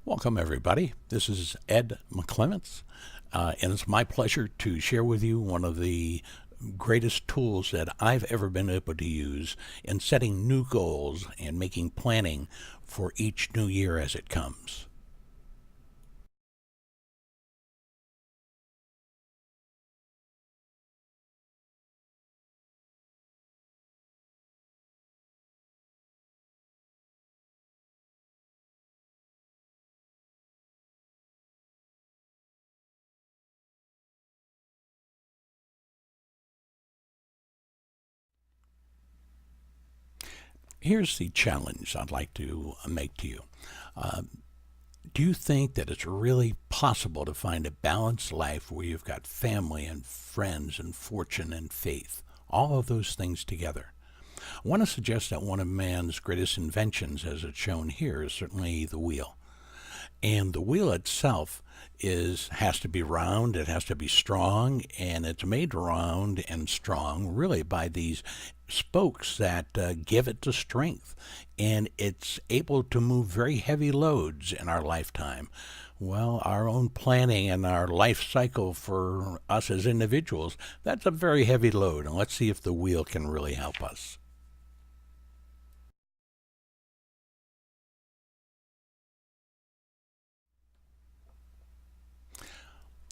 Welcome, everybody. This is Ed McClements, and it's my pleasure to share with you one of the greatest tools that I've ever been able to use in setting new goals and making planning for each new year as it comes. Here's the challenge I'd like to make to you. Uh, do you think that it's really possible to find a balanced life where you've got family and friends and fortune and faith, all of those things together? I want to suggest that one of man's greatest inventions, as it's shown here, is certainly the wheel. And the wheel itself has to be round, it has to be strong, and it's made round and strong really by these spokes that give it the strength. And it's able to move very heavy loads in our lifetime. Well, our own planning and our life cycle for us as individuals, that's a very heavy load. And let's see if the wheel can really help us.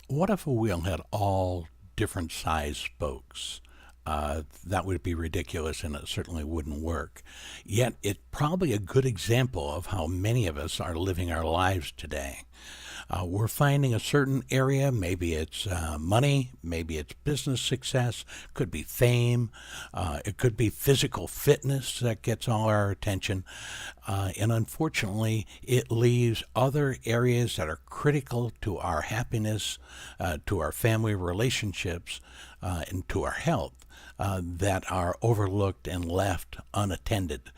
What if a wheel had all different size spokes? That would be ridiculous and it certainly wouldn't work. Yet it's probably a good example of how many of us are living our lives today. We're finding a certain area, maybe it's money, maybe it's business success, could be fame, it could be physical fitness that gets all our attention. And unfortunately, it leaves other areas that are critical to our happiness, to our family relationships, and to our health that are overlooked and left unattended.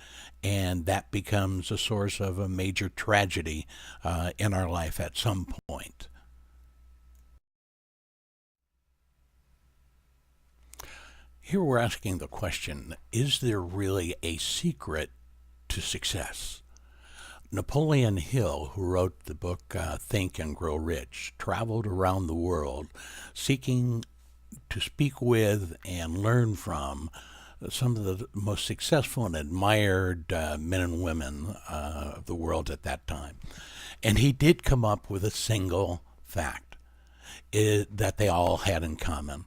And that becomes a source of a major tragedy in our life at some point. Here we're asking the question, is there really a secret to success? Napoleon Hill, who wrote the book Think and Grow Rich, traveled around the world seeking to speak with and learn from some of the most successful and admired men and women of the world at that time. And he did come up with a single fact that they all had in common.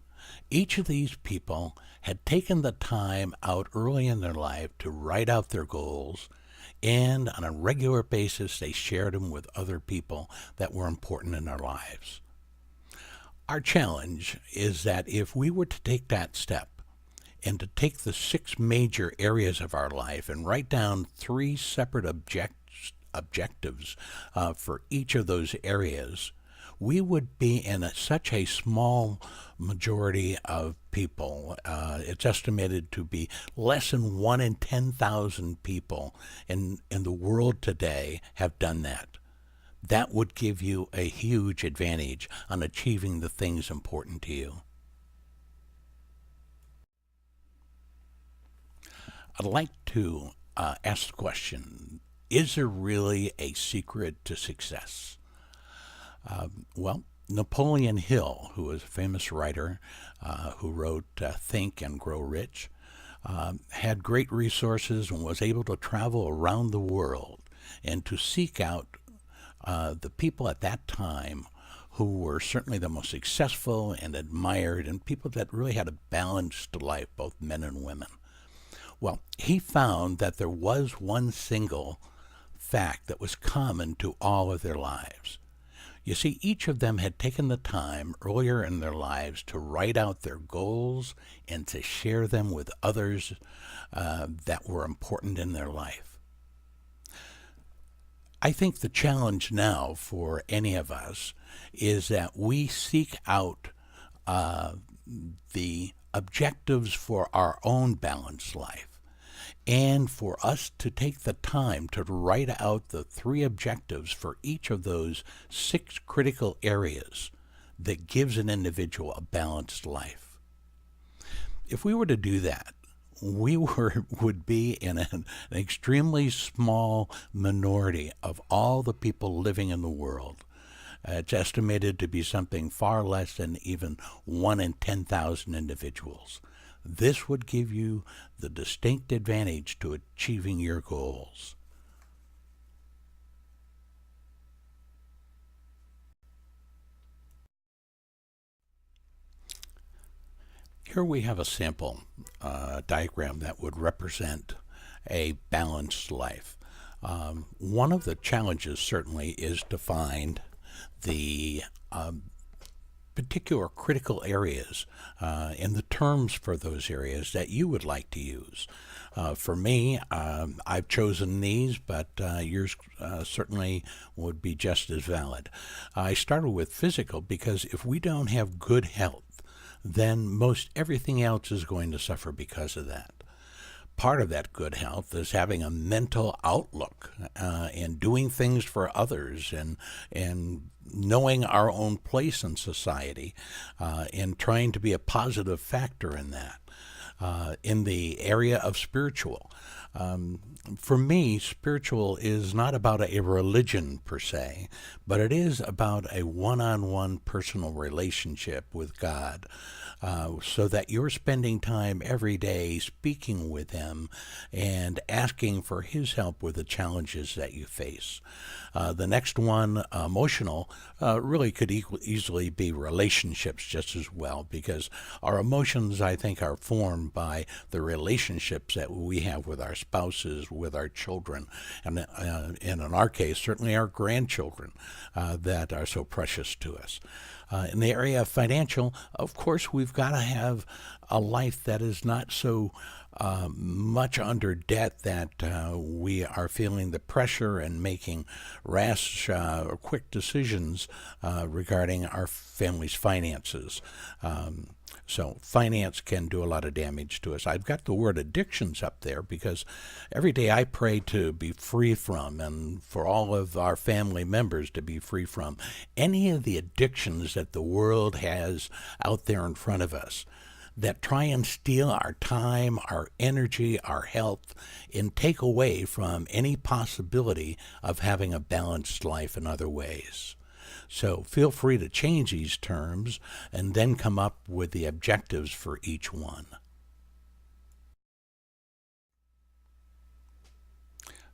Each of these people had taken the time out early in their life to write out their goals, and on a regular basis they shared them with other people that were important in their lives. Our challenge is that if we were to take that step and to take the 6 major areas of our life and write down 3 separate objectives for each of those areas, we would be in such a small majority of people. It's estimated to be less than 1 in 10,000 people in the world today have done that. That would give you a huge advantage on achieving the things important to you. I'd like to ask the question, is there really a secret to success? Well, Napoleon Hill, who was a famous writer who wrote Think and Grow Rich, had great resources and was able to travel around the world and to seek out the people at that time who were certainly the most successful and admired and people that really had a balanced life, both men and women. Well, he found that there was one single fact that was common to all of their lives. You see, each of them had taken the time earlier in their lives to write out their goals and to share them with others that were important in their life. I think the challenge now for any of us is that we seek out the objectives for our own balanced life, and for us to take the time to write out the 3 objectives for each of those 6 critical areas that gives an individual a balanced life. If we were to do that, would be in an extremely small minority of all the people living in the world. It's estimated to be something far less than even 1 in 10,000 individuals. This would give you the distinct advantage to achieving your goals. Here we have a sample diagram that would represent a balanced life. One of the challenges certainly is to find the particular critical areas and the terms for those areas that you would like to use. For me, I've chosen these, but yours certainly would be just as valid. I started with physical because if we don't have good health, then most everything else is going to suffer because of that. Part of that good health is having a mental outlook and doing things for others and knowing our own place in society and trying to be a positive factor in that. In the area of spiritual, for me, spiritual is not about a religion per se, but it is about a one-on-one personal relationship with God. So that you're spending time every day speaking with Him and asking for His help with the challenges that you face. The next one, emotional, really could easily be relationships just as well, because our emotions, I think, are formed by the relationships that we have with our spouses, with our children, and in our case, certainly our grandchildren that are so precious to us. In the area of financial, of course, we've got to have a life that is not so much under debt that we are feeling the pressure and making rash or quick decisions regarding our family's finances. So finance can do a lot of damage to us. I've got the word addictions up there because every day I pray to be free from, and for all of our family members to be free from, any of the addictions that the world has out there in front of us that try and steal our time, our energy, our health, and take away from any possibility of having a balanced life in other ways. So feel free to change these terms and then come up with the objectives for each one.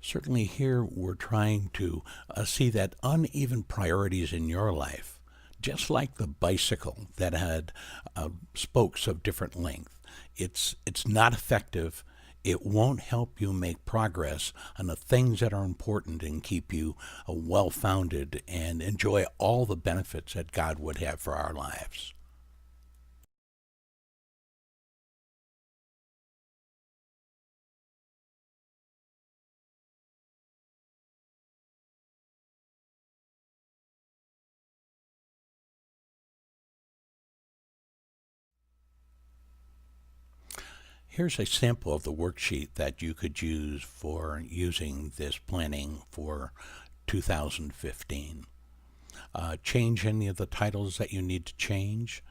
Certainly here we're trying to see that uneven priorities in your life, just like the bicycle that had spokes of different length, it's not effective. It won't help you make progress on the things that are important and keep you well-founded and enjoy all the benefits that God would have for our lives. Here's a sample of the worksheet that you could use for using this planning for 2015. Change any of the titles that you need to change.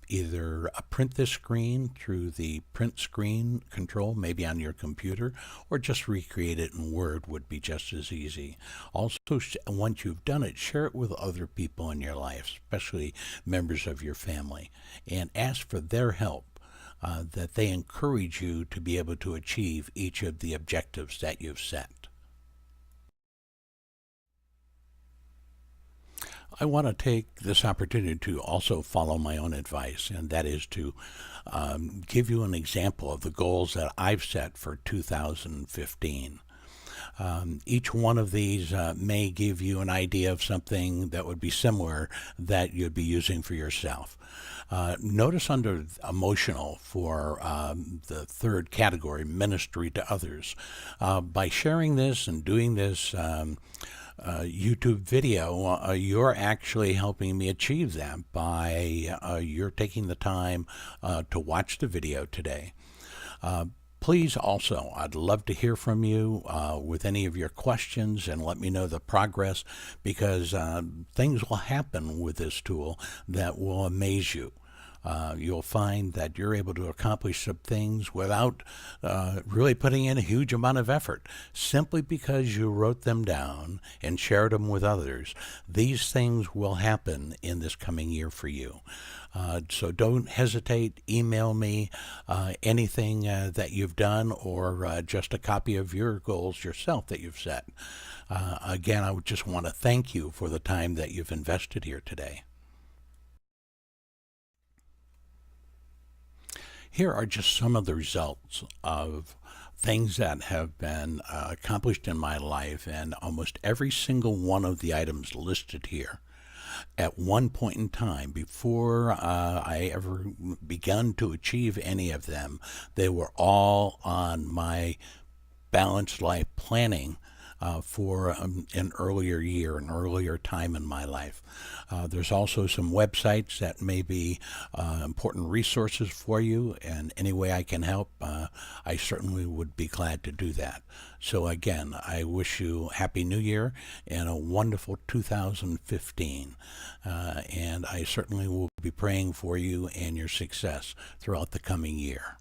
Either print this screen through the print screen control, maybe on your computer, or just recreate it in Word would be just as easy. Also, once you've done it, share it with other people in your life, especially members of your family, and ask for their help. That they encourage you to be able to achieve each of the objectives that you've set. I want to take this opportunity to also follow my own advice, and that is to give you an example of the goals that I've set for 2015. Each one of these may give you an idea of something that would be similar that you'd be using for yourself. Notice under emotional for the third category, ministry to others. By sharing this and doing this YouTube video, you're actually helping me achieve that by you're taking the time to watch the video today. Please also, I'd love to hear from you with any of your questions and let me know the progress, because things will happen with this tool that will amaze you. you'll find that you're able to accomplish some things without really putting in a huge amount of effort. Simply because you wrote them down and shared them with others, these things will happen in this coming year for you. So don't hesitate. Email me anything that you've done, or just a copy of your goals yourself that you've set. Again, I would just want to thank you for the time that you've invested here today. Here are just some of the results of things that have been accomplished in my life, and almost every single one of the items listed here at one point in time, before I ever begun to achieve any of them, they were all on my balanced life planning for an earlier year, an earlier time in my life. There's also some websites that may be important resources for you, and any way I can help, I certainly would be glad to do that. So again, I wish you Happy New Year and a wonderful 2015. And I certainly will be praying for you and your success throughout the coming year.